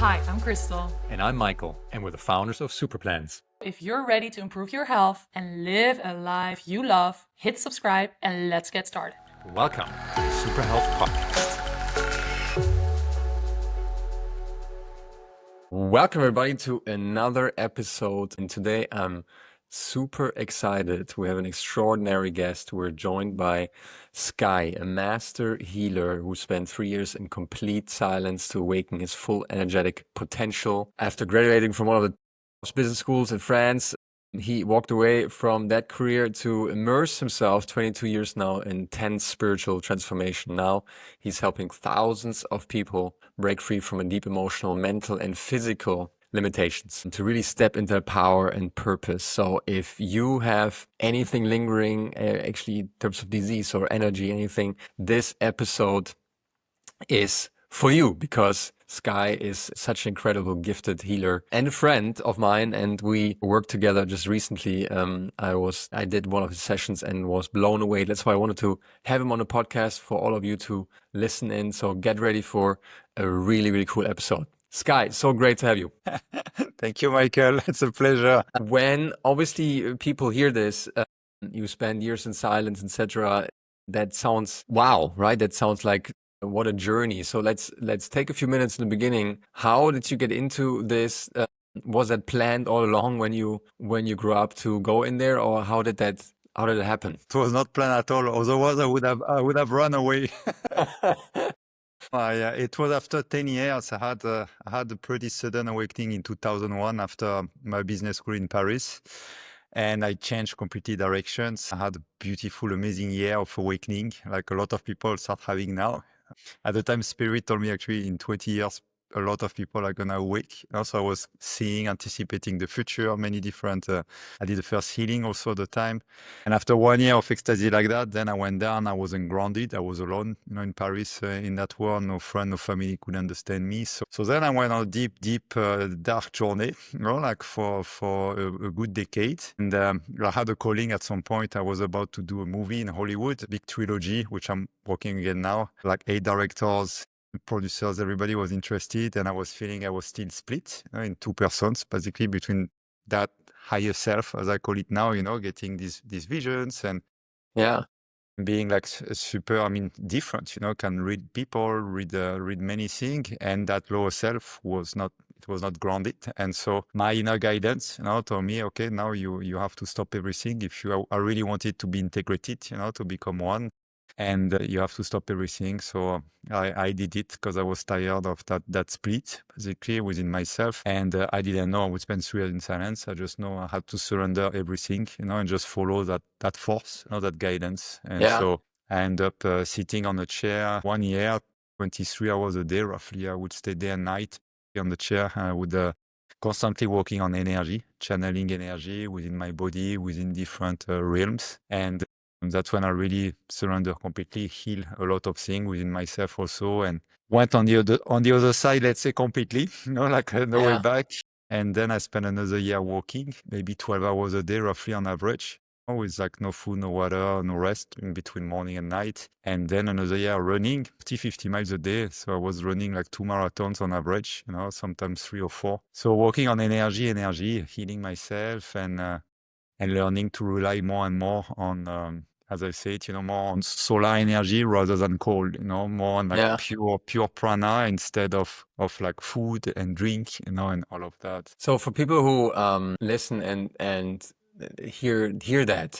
Hi, I'm Crystal. And I'm Michael, and we're the founders of Superplans. If you're ready to improve your health and live a life you love, hit subscribe and let's get started. Welcome to the Super Health Podcast. Welcome, everybody, to another episode. And today I'm super excited. We have an extraordinary guest. We're joined by Skai, a master healer who spent 3 years in complete silence to awaken his full energetic potential. After graduating from one of the business schools in France, he walked away from that career to immerse himself 22 years now in intense spiritual transformation. Now he's helping thousands of people break free from a deep emotional, mental, and physical limitations to really step into their power and purpose. So if you have anything lingering, actually in terms of disease or energy, anything, this episode is for you, because Skai is such an incredible, gifted healer and a friend of mine, and we worked together just recently. I did one of his sessions and was blown away. That's why I wanted to have him on the podcast for all of you to listen in. So get ready for a really, really cool episode. Skai, so great to have you. Thank you, Michael. It's a pleasure. When obviously people hear this, you spend years in silence, etc. That sounds wow, right? That sounds like what a journey. So let's take a few minutes in the beginning. How did you get into this? Was that planned all along when you grew up to go in there, or how did it happen? It was not planned at all. Otherwise, I would have run away. It was after 10 years. I had a pretty sudden awakening in 2001 after my business school in Paris. And I changed completely directions. I had a beautiful, amazing year of awakening, like a lot of people start having now. At the time, Spirit told me actually in 20 years, a lot of people are going to awake. Also, I was seeing, anticipating the future, many different, I did the first healing also at the time. And after 1 year of ecstasy like that, then I went down, I wasn't grounded. I was alone, in Paris, in that world, no friend, no family could understand me. So then I went on a deep, dark journey, like for a good decade. And I had a calling at some point. I was about to do a movie in Hollywood, a big trilogy, which I'm working again now, like 8 directors, producers, everybody was interested, and I was feeling I was still split in 2 persons, basically between that higher self, as I call it now, getting these visions and being like super, different, can read people, read many things, and that lower self was not grounded. And so my inner guidance, told me, okay, now you have to stop everything. If I really wanted to be integrated, to become one. And you have to stop everything. So I did it because I was tired of that split, basically, within myself. And I didn't know I would spend 3 years in silence. I just know I had to surrender everything, and just follow that force, that guidance. And so I ended up sitting on a chair 1 year, 23 hours a day, roughly. I would stay day and night on the chair. I would constantly working on energy, channeling energy within my body, within different realms. And that's when I really surrender completely, heal a lot of things within myself also, and went on the other side, let's say completely, like no way back. And then I spent another year walking, maybe 12 hours a day, roughly on average, with like no food, no water, no rest in between morning and night. And then another year running 50 miles a day. So I was running like 2 marathons on average, sometimes 3 or 4. So working on energy, healing myself, and learning to rely more and more on, as I said, more on solar energy rather than cold, more on like pure prana instead of like food and drink, and all of that. So for people who listen and hear that,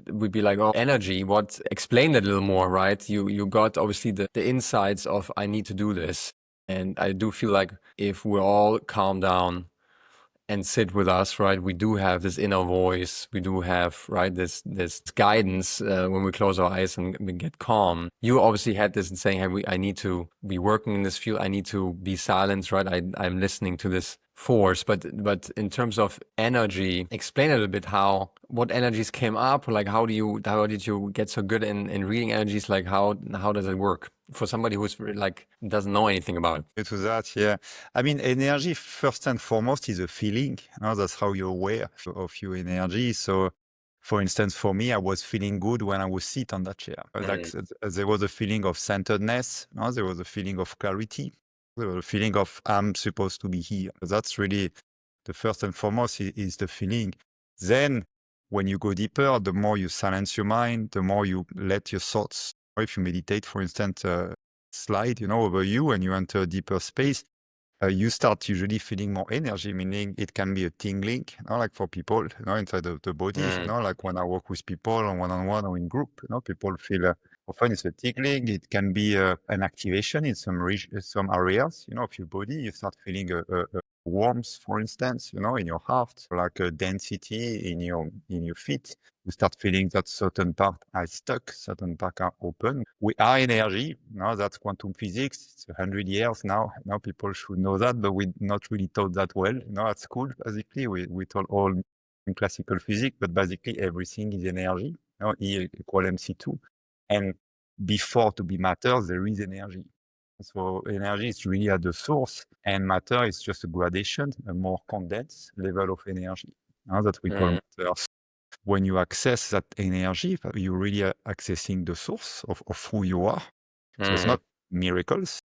would be like, oh, energy, what, explain that a little more, right? You got obviously the insights of, I need to do this. And I do feel like if we're all calm down and sit with us, right, we do have this inner voice, we do have, right, this guidance when we close our eyes and we get calm. You obviously had this in saying, hey, I need to be working in this field, I need to be silenced, right? I'm listening to this force, but in terms of energy, explain a little bit what energies came up, like how did you get so good in reading energies? Like how does it work for somebody who's like doesn't know anything about it? To that, yeah. Energy first and foremost is a feeling. That's how you're aware of your energy. So, for instance, for me, I was feeling good when I was sit on that chair. Like there was a feeling of centeredness. There was a feeling of clarity. The feeling of I'm supposed to be here. That's really the first and foremost is the feeling. Then when you go deeper, the more you silence your mind, the more you let your thoughts, or if you meditate, for instance, slide, over you and you enter a deeper space, you start usually feeling more energy, meaning it can be a tingling, like for people, inside of the body, like when I work with people on one-on-one or in group, people feel often it's a tingling. It can be an activation in some areas, of your body. You start feeling a warmth, for instance, in your heart, like a density in your feet. You start feeling that certain part are stuck, certain part are open. We are energy. That's quantum physics. It's 100 years now. Now people should know that, but we're not really taught that well. At school, basically, we taught all in classical physics, but basically everything is energy. E equal MC2. And before to be matter, there is energy. So energy is really at the source, and matter is just a gradation, a more condensed level of energy that we call matter. When you access that energy, you really are accessing the source of who you are. So it's not miracles.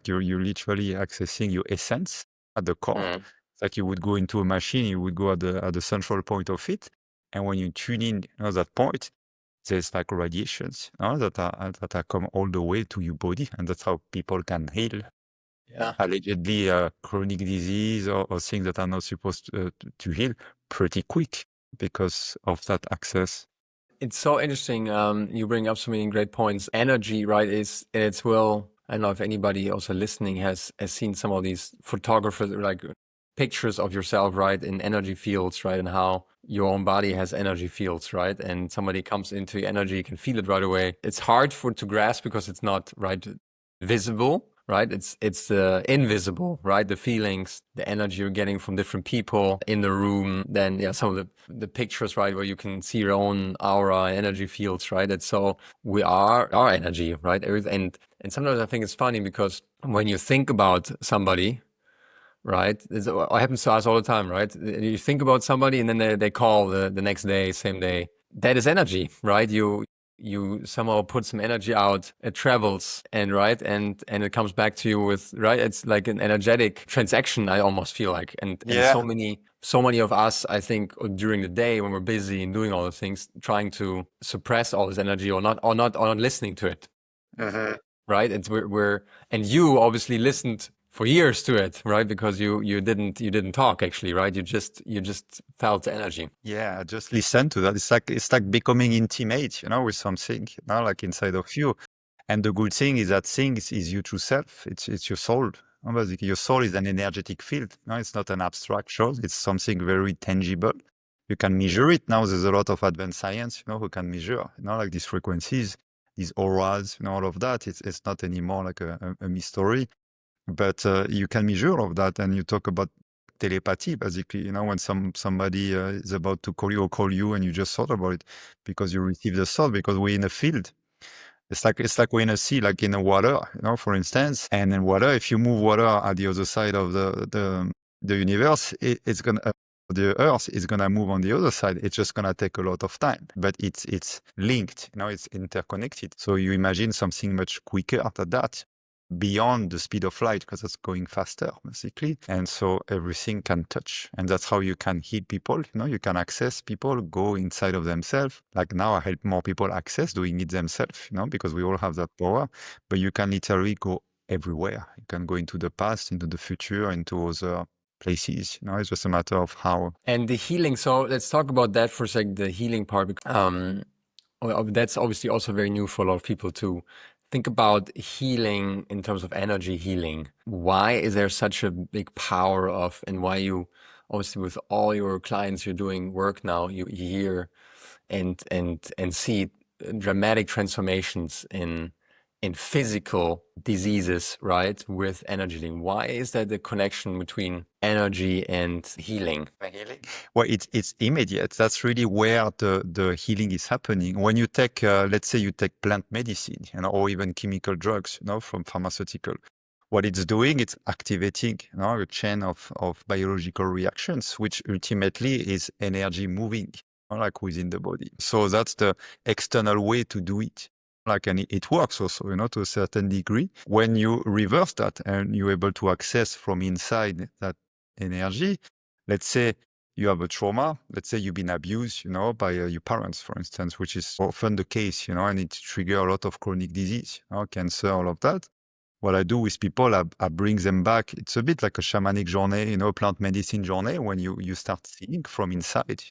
You're literally accessing your essence at the core. It's like you would go into a machine, you would go at the central point of it, and when you tune in that point, there's like radiations that are come all the way to your body, and that's how people can heal. Yeah. Allegedly chronic disease or things that are not supposed to heal pretty quick because of that access. It's so interesting. You bring up so many great points. Energy, right, is it's well. I don't know if anybody also listening has seen some of these photographers, like pictures of yourself, right, in energy fields, right, and how your own body has energy fields, right, and somebody comes into your energy, you can feel it right away. It's hard to grasp because it's not right visible. Right, it's the invisible, right? The feelings, the energy you're getting from different people in the room. Then some of the pictures, right, where you can see your own aura, energy fields, right? It's so we are our energy, right? And sometimes I think it's funny because when you think about somebody, right, it happens to us all the time, right? You think about somebody and then they call the next day, same day. That is energy, right? You somehow put some energy out, it travels and it comes back to you with, right? It's like an energetic transaction, I almost feel like. And so many of us, I think, during the day when we're busy and doing all the things, trying to suppress all this energy or not listening to it. Right? It's and you obviously listened for years to it, right? Because you didn't talk actually, right? You just felt the energy. Yeah, just listen to that. It's like becoming intimate, with something, like inside of you. And the good thing is that things is you true self. It's your soul. Basically, your soul is an energetic field. It's not an abstraction. It's something very tangible. You can measure it. Now there's a lot of advanced science, who can measure, like these frequencies, these auras, all of that. It's not anymore like a mystery, but you can measure all of that. And you talk about telepathy, basically, when somebody is about to call you or call you and you just thought about it because you received the thought, because we're in a field. It's like we're in a sea, like in a water, for instance. And in water, if you move water at the other side of the universe, it's gonna the Earth is gonna move on the other side. It's just gonna take a lot of time, but it's linked. It's interconnected. So you imagine something much quicker than that, beyond the speed of light, because it's going faster, basically. And so everything can touch. And that's how you can heal people. You can access people, go inside of themselves. Like now I help more people access doing it themselves, because we all have that power. But you can literally go everywhere. You can go into the past, into the future, into other places. It's just a matter of how. And the healing. So let's talk about that for a second, the healing part. That's obviously also very new for a lot of people to think about healing in terms of energy healing. Why is there such a big power of, and why you, obviously with all your clients, you're doing work now, you hear and see dramatic transformations in physical diseases, right, with energy healing. Why is that the connection between energy and healing? Well, it's immediate. That's really where the healing is happening. When you take, let's say you take plant medicine, or even chemical drugs, from pharmaceutical, what it's doing, it's activating, a chain of biological reactions, which ultimately is energy moving, like within the body. So that's the external way to do it. And it works also, to a certain degree. When you reverse that and you're able to access from inside that energy, let's say you have a trauma, let's say you've been abused, by your parents, for instance, which is often the case, and it triggers a lot of chronic disease, cancer, all of that. What I do with people, I bring them back. It's a bit like a shamanic journey, plant medicine journey, when you start seeing from inside,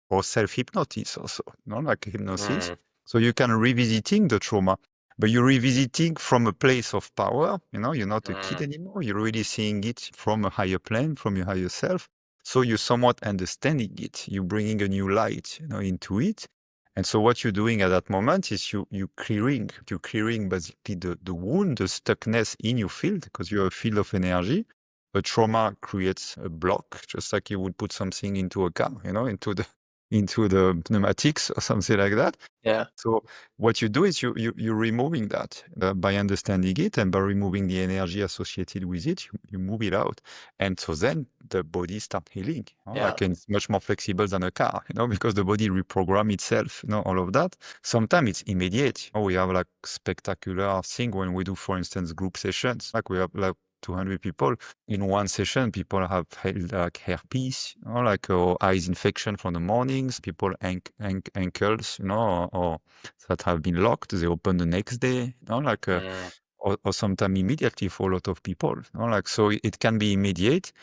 or self-hypnosis also, like hypnosis. So you can revisiting the trauma, but you're revisiting from a place of power. You're not a kid anymore. You're really seeing it from a higher plane, from your higher self. So you're somewhat understanding it. You're bringing a new light, into it. And so what you're doing at that moment is you're clearing basically the wound, the stuckness in your field, because you're a field of energy. A trauma creates a block, just like you would put something into a car, into the pneumatics or something like that. Yeah. So what you do is you're removing that by understanding it, and by removing the energy associated with it, you move it out. And so then the body start healing. Like, and it's much more flexible than a car, because the body reprogram itself, all of that. Sometimes it's immediate. We have like spectacular thing when we do, for instance, group sessions. Like we have like 200 people in one session. People have had like herpes, like eyes infection from the mornings. People ankles, or that have been locked. They open the next day, or sometimes immediately for a lot of people. Like, so it can be immediate,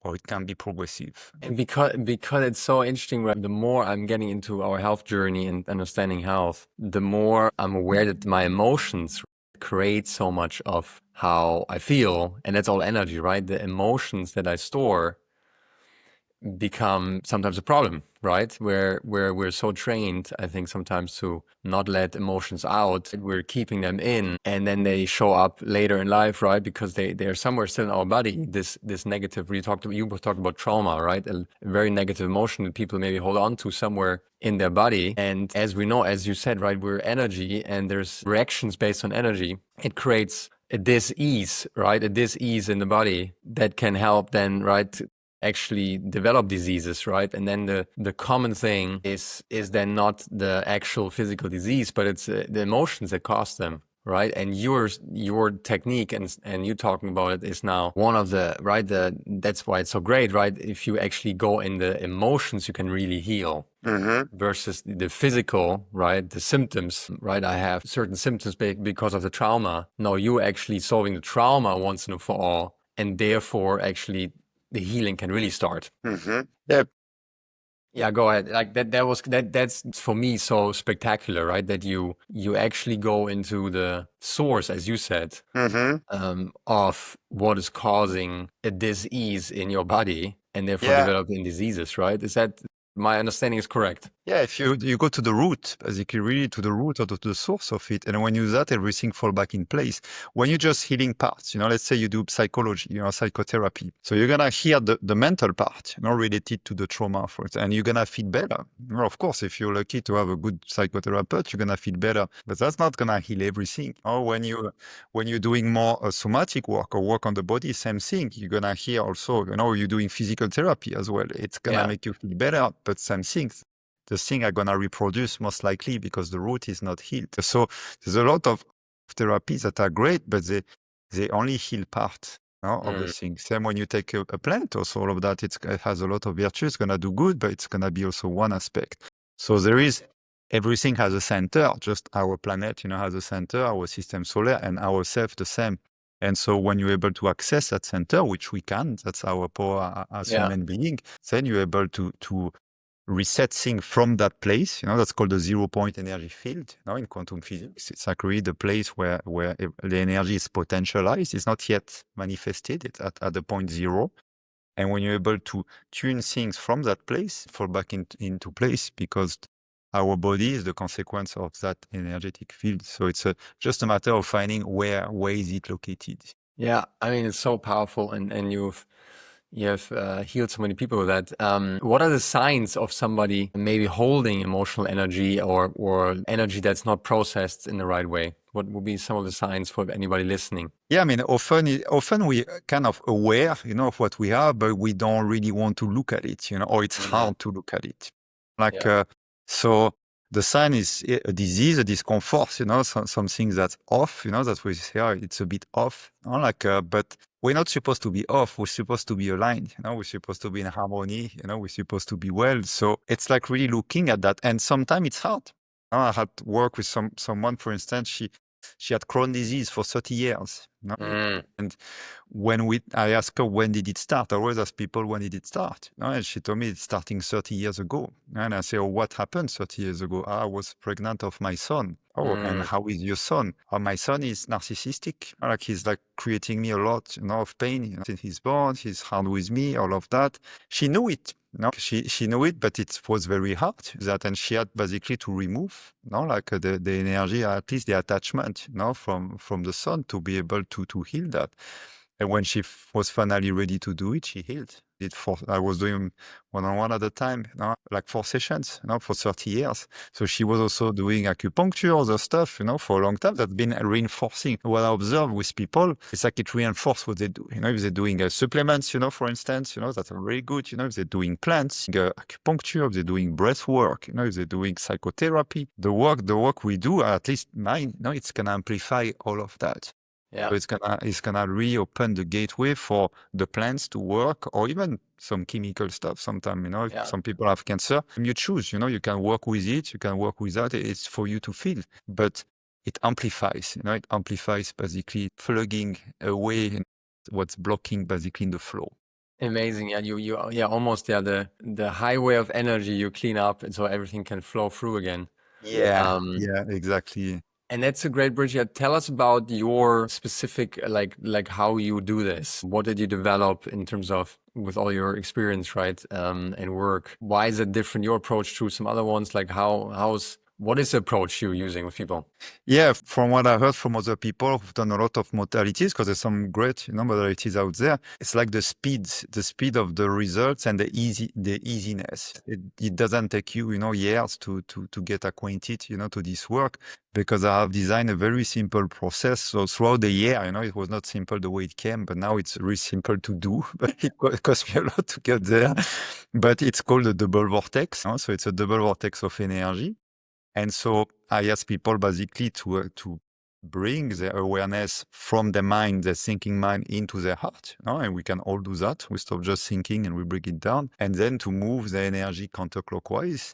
or it can be progressive. And because it's so interesting, right? The more I'm getting into our health journey and understanding health, the more I'm aware that my emotions create so much of how I feel, and that's all energy, right? The emotions that I store become sometimes a problem, right? Where we're so trained, I think, sometimes to not let emotions out. We're keeping them in, and then they show up later in life, right? Because they're somewhere still in our body. This negative. You were talking about trauma, right? A very negative emotion that people maybe hold on to somewhere in their body. And as we know, as you said, right, we're energy, and there's reactions based on energy. It creates a dis-ease, right? A dis-ease in the body that can help then, right, actually develop diseases, right? And then the common thing is then not the actual physical disease, but it's the emotions that cause them, right? And your technique and you talking about it is now one of the, right? That's why it's so great, right? If you actually go in the emotions, you can really heal. Versus the physical, right? The symptoms, right? I have certain symptoms because of the trauma. No, you're actually solving the trauma once and for all, and therefore actually the healing can really start. Yeah, go ahead. Like that's for me so spectacular, right? That you actually go into the source, as you said, of what is causing a disease in your body, and therefore developing diseases, right? Is that my understanding is correct? Yeah, if you go to the root, basically really to the root or to the source of it, and when you do that, everything fall back in place. When you're just healing parts, let's say you do psychology, psychotherapy. So you're gonna heal the mental part, related to the trauma, for it, and you're gonna feel better. Of course, if you're lucky to have a good psychotherapist, you're gonna feel better, but that's not gonna heal everything. Or when you're doing more somatic work or work on the body, same thing. You're gonna hear also, you're doing physical therapy as well. It's gonna make you feel better, but same things. The thing are going to reproduce most likely because the root is not healed. So there's a lot of therapies that are great, but they only heal part of the thing. Same when you take a plant, also all of that, it has a lot of virtue. It's going to do good, but it's going to be also one aspect. So everything has a center, just our planet, has a center, our system solar, and ourselves the same. And so when you're able to access that center, which we can, that's our power as human being, then you're able to reset things from that place. That's called the 0-point energy field. In quantum physics, it's actually the place where the energy is potentialized. It's not yet manifested. It's at the point zero. And when you're able to tune things from that place, fall back into place, because our body is the consequence of that energetic field. So it's just a matter of finding where is it located. Yeah, I mean, it's so powerful, and you've healed so many people with that. What are the signs of somebody maybe holding emotional energy or energy that's not processed in the right way? What would be some of the signs for anybody listening? Yeah, I mean, often we kind of aware, of what we have, but we don't really want to look at it, or it's hard to look at it. Like, so The sign is a disease, a discomfort, something that's off, that we say, oh, it's a bit off. But we're not supposed to be off. We're supposed to be aligned. We're supposed to be in harmony. We're supposed to be well. So it's like really looking at that. And sometimes it's hard. I had to work with someone, for instance, she had Crohn's disease for 30 years. And when I asked her, when did it start? I always ask people, when did it start? And she told me it's starting 30 years ago. And I say, oh, what happened 30 years ago? I was pregnant of my son. Oh, and how is your son? Oh, my son is narcissistic. Like he's like creating me a lot, of pain. In his bond, he's hard with me, all of that. She knew it. She knew it, but it was very hard. And she had basically to remove, the energy, at least the attachment, from the son to be able to heal that. And when she was finally ready to do it, she healed. I was doing one-on-one at the time, like 4 sessions, for 30 years. So she was also doing acupuncture, other stuff, for a long time. That's been reinforcing what I observe with people. It's like it reinforces what they do. If they're doing supplements, for instance, that's very good. If they're doing plants, acupuncture, if they're doing breath work, if they're doing psychotherapy, the work we do, at least mine, it's gonna amplify all of that. Yeah. So it's gonna reopen the gateway for the plants to work, or even some chemical stuff. Sometimes, if some people have cancer, you choose, you can work with it, you can work with that. It's for you to feel, but it amplifies, it amplifies basically plugging away what's blocking basically in the flow. Amazing. Yeah, almost the highway of energy you clean up, and so everything can flow through again. Yeah, exactly. And that's a great bridge. Yeah, tell us about your specific, like how you do this. What did you develop in terms of with all your experience, right? And work. Why is it different? Your approach to some other ones, like what is the approach you're using with people? Yeah, from what I heard from other people who've done a lot of modalities, because there's some great, modalities out there. It's like the speed of the results and the easiness. It doesn't take you, years to get acquainted, to this work, because I have designed a very simple process. So throughout the year, it was not simple the way it came, but now it's really simple to do. But it cost me a lot to get there. But it's called a double vortex. So it's a double vortex of energy. And so I ask people basically to bring their awareness from the mind, the thinking mind, into their heart. And we can all do that. We stop just thinking and we bring it down. And then to move the energy counterclockwise.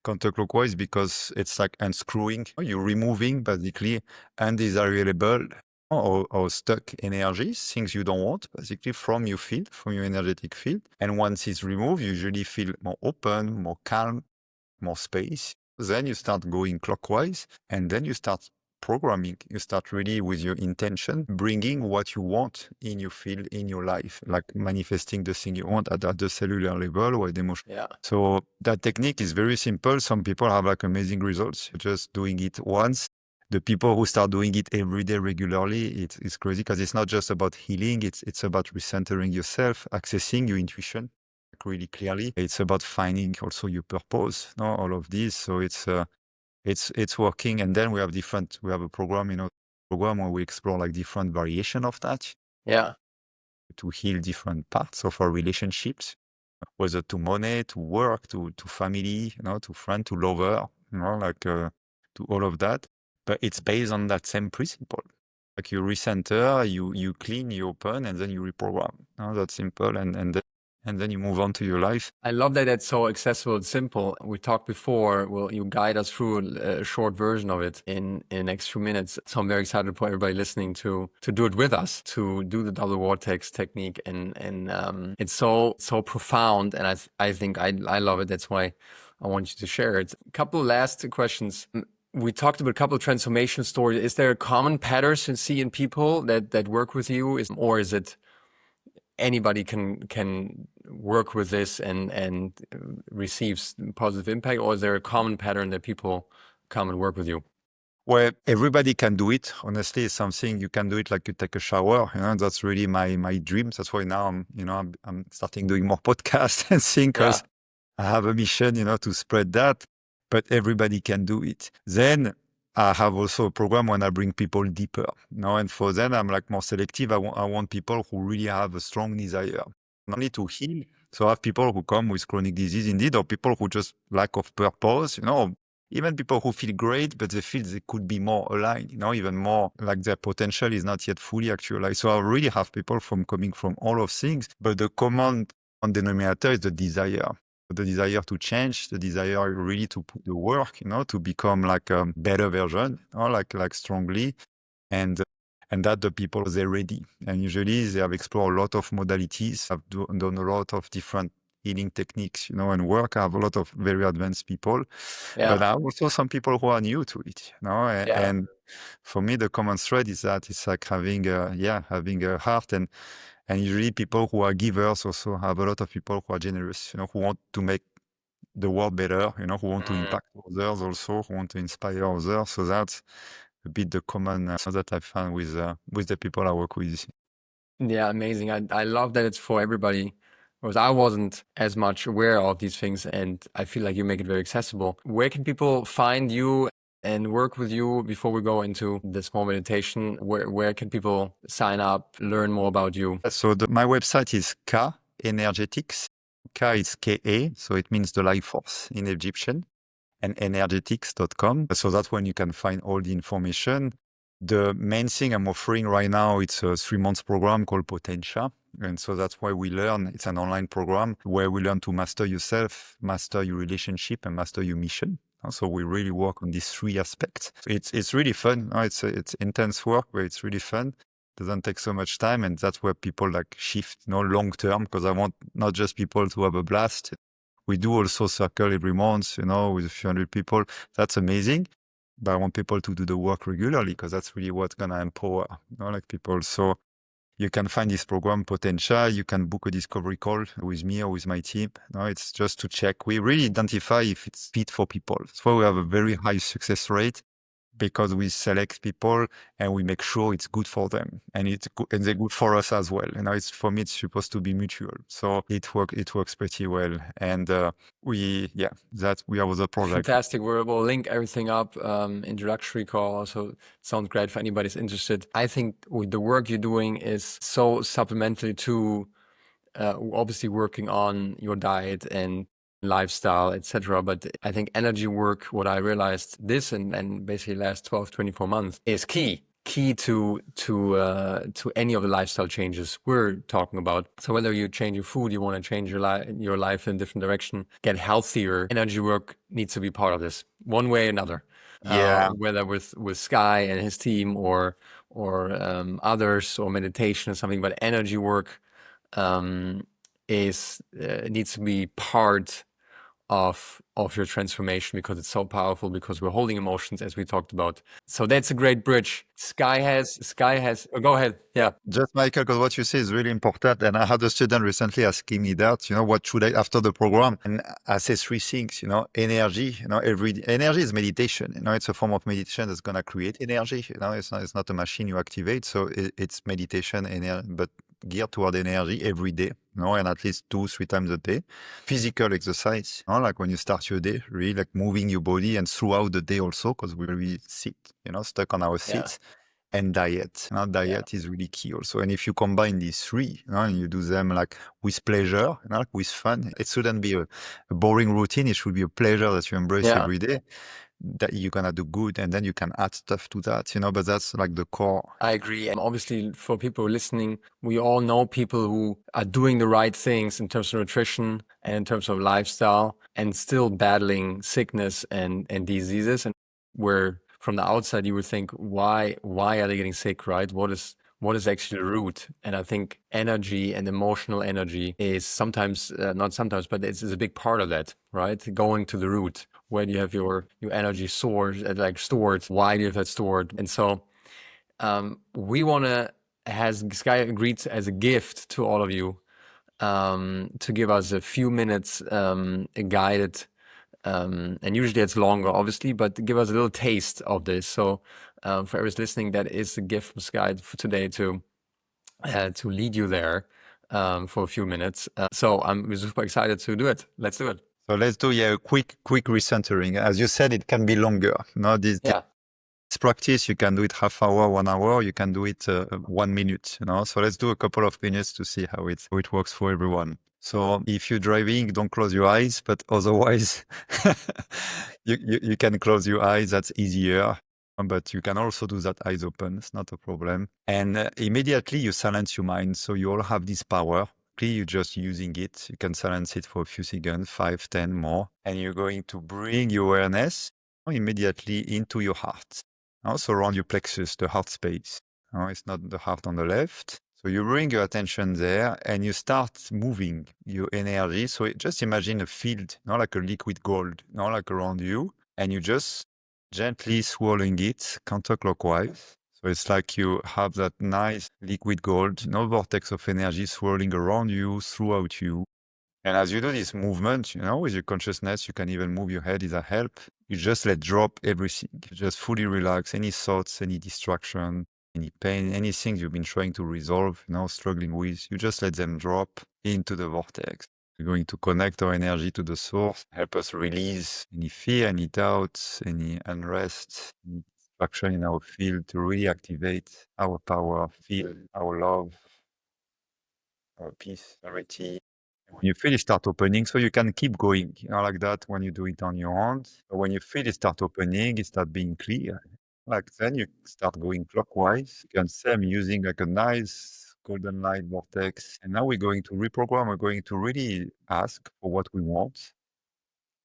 Counterclockwise because it's like unscrewing. You're removing basically undesirable or stuck energies, things you don't want, basically from your field, from your energetic field. And once it's removed, you usually feel more open, more calm, more space. Then you start going clockwise, and then you start programming. You start really with your intention, bringing what you want in your field, in your life, like manifesting the thing you want at the cellular level or the emotion. Yeah. So that technique is very simple. Some people have like amazing results just doing it once. The people who start doing it every day regularly, it's crazy because it's not just about healing. It's about recentering yourself, accessing your intuition really clearly. It's about finding also your purpose, all of this. So it's working. And then we have a program, program where we explore like different variation of that. Yeah. To heal different parts of our relationships, whether to money, to work, to family, to friend, to lover, to all of that. But it's based on that same principle. Like you recenter, you clean, you open, and then you reprogram. That's simple. And then you move on to your life. I love that it's so accessible and simple. We talked before, well, you guide us through a short version of it in the next few minutes. So I'm very excited for everybody listening to do it with us, to do the double vortex technique. And it's so profound. And I think I love it. That's why I want you to share it. A couple last questions. We talked about a couple of transformation stories. Is there a common patterns you see in people that work with you? Or is it anybody can work with this and receives positive impact, or is there a common pattern that people come and work with you? Well, everybody can do it. Honestly, it's something you can do it like you take a shower. That's really my dream. That's why now I'm starting doing more podcasts and things because I have a mission, to spread that. But everybody can do it. Then I have also a program when I bring people deeper. And for then I'm like more selective. I want people who really have a strong desire, not only to heal. So I have people who come with chronic disease indeed, or people who just lack of purpose, even people who feel great, but they feel they could be more aligned, even more like their potential is not yet fully actualized. So I really have people coming from all of things, but the common denominator is the desire to change, the desire really to put the work, to become like a better version, like strongly. And that the people, they're ready. And usually they have explored a lot of modalities, have done a lot of different healing techniques, and work. I have a lot of very advanced people, but I have also some people who are new to it, and for me, the common thread is that it's like having a heart, and usually people who are givers also have a lot of people who are generous, who want to make the world better, who want to impact others also, who want to inspire others. So that's a bit the common that I found with the people I work with. Yeah, amazing. I love that it's for everybody, because I wasn't as much aware of these things, and I feel like you make it very accessible. Where can people find you and work with you before we go into this small meditation? Where can people sign up, learn more about you? So my website is Ka Energetics. Ka is Ka, so it means the life force in Egyptian, and energetics.com. So that's when you can find all the information. The main thing I'm offering right now, it's a 3-month program called Potentia. And so that's why we learn. It's an online program where we learn to master yourself, master your relationship, and master your mission. So we really work on these 3 aspects. So it's really fun. It's intense work, but it's really fun. Doesn't take so much time, and that's where people like shift, long term, because I want not just people to have a blast. We do also circle every month, with a few hundred people. That's amazing. But I want people to do the work regularly, because that's really what's going to empower, like people. So you can find this program, Potentia. You can book a discovery call with me or with my team. It's just to check. We really identify if it's fit for people. That's why we have a very high success rate, because we select people and we make sure it's good for them, and they're good for us as well. For me, it's supposed to be mutual. So it works pretty well. And we have the project. Fantastic. We'll link everything up, introductory call. So it sounds great for anybody who's interested. I think with the work you're doing is so supplementary to obviously working on your diet and lifestyle, etc. But I think energy work, what I realized this and basically last 12, 24 months is key to any of the lifestyle changes we're talking about. So whether you change your food, you want to change your life in a different direction, get healthier, energy work needs to be part of this one way or another. Yeah. Whether with Sky and his team or others, or meditation or something, but energy work needs to be part of your transformation, because it's so powerful, because we're holding emotions, as we talked about. So that's a great bridge. Sky has oh, go ahead. Yeah. Just Michael, because what you say is really important. And I had a student recently asking me that, what should I, after the program? And I say 3 things, energy, energy is meditation. It's a form of meditation that's going to create energy. It's not a machine you activate. So it's meditation, but geared toward energy every day, and at least 2-3 times a day. Physical exercise, like when you start your day, really like moving your body, and throughout the day also, because we really sit, stuck on our seats. And diet. Diet is really key also. And if you combine these 3, and you do them like with pleasure, like with fun, it shouldn't be a boring routine. It should be a pleasure that you embrace every day, that you're going to do good. And then you can add stuff to that, but that's like the core. I agree. And obviously, for people listening, we all know people who are doing the right things in terms of nutrition and in terms of lifestyle, and still battling sickness and diseases. And where from the outside, you would think, why are they getting sick, right? What is actually the root? And I think energy and emotional energy is sometimes, not sometimes, but it's a big part of that, right? Going to the root. Where do you have your energy stored? Why do you have that stored? And so we want to, has Sky agreed as a gift to all of you, to give us a few minutes, a guided, and usually it's longer, obviously, but give us a little taste of this. So for everyone listening, that is a gift from Sky for today to lead you there for a few minutes. So I'm super excited to do it. Let's do it. So let's do a quick recentering. As you said, it can be longer. It's practice. You can do it half hour, 1 hour. You can do it 1 minute, So let's do a couple of minutes to see how it works for everyone. So if you're driving, don't close your eyes, but otherwise you can close your eyes. That's easier. But you can also do that eyes open. It's not a problem. And immediately you silence your mind. So you all have this power. You're just using it. You can silence it for a few seconds, 5, 10 more. And you're going to bring your awareness immediately into your heart. Also around your plexus, the heart space. It's not the heart on the left. So you bring your attention there and you start moving your energy. So just imagine a field, not like a liquid gold, not like around you. And you just gently swirling it counterclockwise. So it's like you have that nice liquid gold, vortex of energy swirling around you, throughout you. And as you do this movement, with your consciousness, you can even move your head. Is a help. You just let drop everything. You just fully relax any thoughts, any distraction, any pain, anything you've been trying to resolve, struggling with. You just let them drop into the vortex. We're going to connect our energy to the source, help us release any fear, any doubts, any unrest, any distraction in our field to really activate our power, feel our love, our peace, clarity. When you feel it start opening, so you can keep going, like that when you do it on your own. But when you feel it start opening, it start being clear. Like then you start going clockwise. You can say I'm using like a nice golden light vortex. And now we're going to reprogram. We're going to really ask for what we want.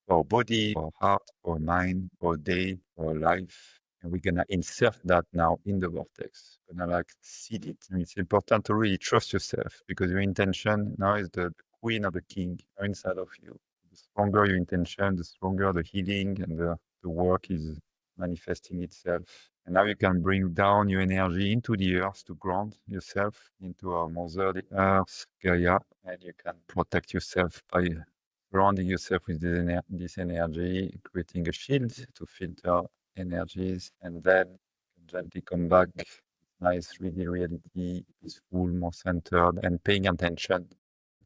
For our body, for our heart, for our mind, for our day, for our life. And we're gonna insert that now in the vortex. We're gonna seed it. And it's important to really trust yourself because your intention now is the queen or the king inside of you. The stronger your intention, the stronger the healing and the work is manifesting itself. And now you can bring down your energy into the earth to ground yourself into our mother, the earth, Gaia, and you can protect yourself by surrounding yourself with this energy, creating a shield to filter energies, and then gently come back. Nice, really reality, peaceful, more centered, and paying attention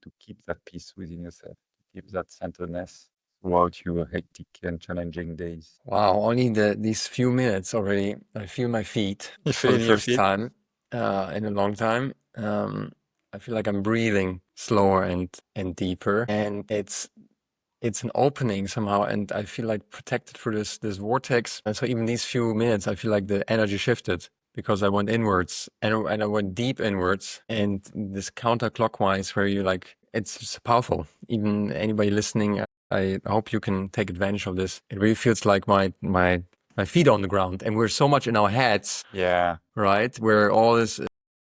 to keep that peace within yourself, to keep that centeredness throughout your hectic and challenging days. Wow, only these few minutes already, I feel my feet You for feel the in your first feet? time in a long time. I feel like I'm breathing slower and deeper, and it's an opening somehow, and I feel like protected through this vortex. And so even these few minutes, I feel like the energy shifted because I went inwards and I went deep inwards, and this counterclockwise where you it's just powerful. Even anybody listening, I hope you can take advantage of this. It really feels like my feet on the ground, and we're so much in our heads. Yeah. Right, where all these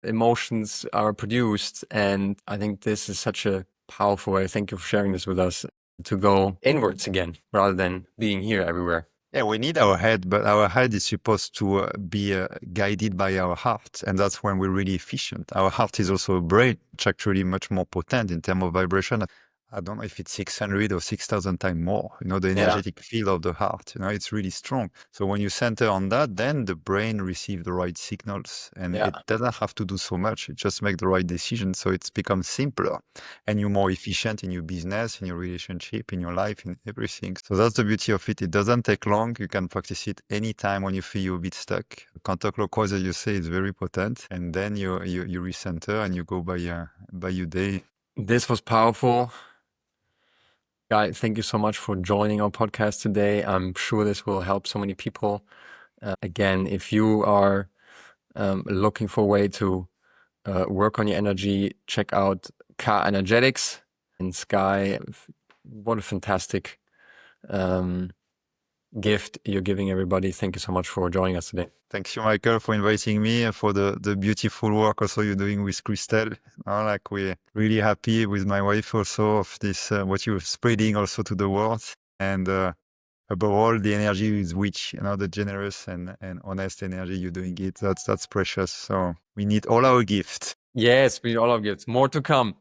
emotions are produced, and I think this is such a powerful way. Thank you for sharing this with us, to go inwards again rather than being here everywhere. Yeah, we need our head, but our head is supposed to be guided by our heart. And that's when we're really efficient. Our heart is also a brain, which actually much more potent in terms of vibration. I don't know if it's 600 or 6,000 times more, the energetic field of the heart, it's really strong. So when you center on that, then the brain receives the right signals and it doesn't have to do so much. It just makes the right decision. So it's become simpler and you're more efficient in your business, in your relationship, in your life, in everything. So that's the beauty of it. It doesn't take long. You can practice it anytime when you feel you're a bit stuck. Counterclockwise, as you say, is very potent. And then you recenter and you go by your day. This was powerful. Guy, thank you so much for joining our podcast today. I'm sure this will help so many people. Again, if you are looking for a way to work on your energy, check out Ka Energetics and Skai. What a fantastic gift you're giving everybody. Thank you so much for joining us today. Thank you, Michael, for inviting me and for the beautiful work also you're doing with Christelle. We're really happy with my wife also of this, what you're spreading also to the world. And above all, the energy with which, the generous and honest energy you're doing it, that's precious. So we need all our gifts. Yes, we need all our gifts. More to come.